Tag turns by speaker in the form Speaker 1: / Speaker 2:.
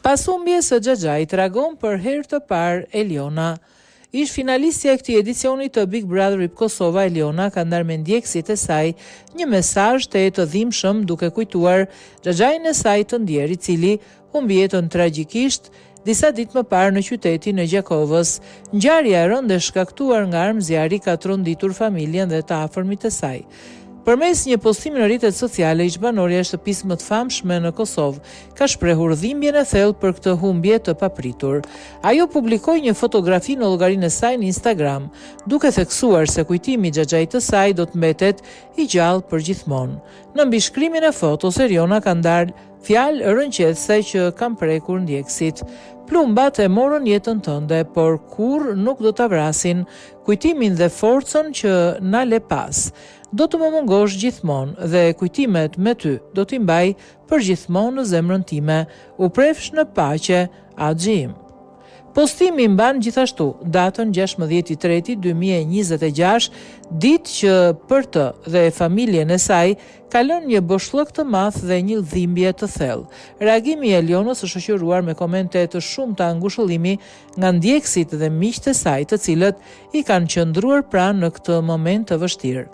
Speaker 1: Pas humbjes së Xhaxhait, reagon për herë të parë Eliona. Ish finalistja e këtij edicioni të Big Brother Rip Kosova, Eliona ka ndarë me ndjekësit e saj një mesazh të dhimbshëm duke kujtuar Xhaxhain e saj të ndjer, i cili humbi jetën tragjikisht disa ditë më parë në qytetin e Gjakovës. Ngjarja e rëndë e shkaktuar nga armëzjarri ka tronditur familjen dhe të afërmit të saj. Përmes një postimi në rrjetet sociale, ish-banorja e shtëpisë më të famshme në Kosovë ka shprehur dhimbjen e thellë për këtë humbje të papritur. Ajo publikoi një fotografi në llogarinë e saj në Instagram, duke theksuar se kujtimi i Xhaxhait të saj do të mbetet i gjallë përgjithmonë. Në mbishkrimin e fotos, Eliona ka ndarë fjalë rënqethëse që kanë prekur ndjekësit. Plumbat e morën jetën tënde, por kur nuk do ta vrasin kujtimin dhe forcën që na le pas. Do të më mungosh gjithmonë dhe kujtimet me ty do t'i mbaj përgjithmonë në zemrën time. U prefsh në paqe, Axhim. Postimi mban gjithashtu datën 16/3/2026, ditë që për të dhe familjen e saj ka lënë një boshllëk të madh dhe një dhimbje të thellë. Reagimi i Elionës është shoqëruar me komente të shumta ngushëllimi nga ndjekësit dhe miqtë e saj, të cilët i kanë qëndruar pranë në këtë moment të vështirë.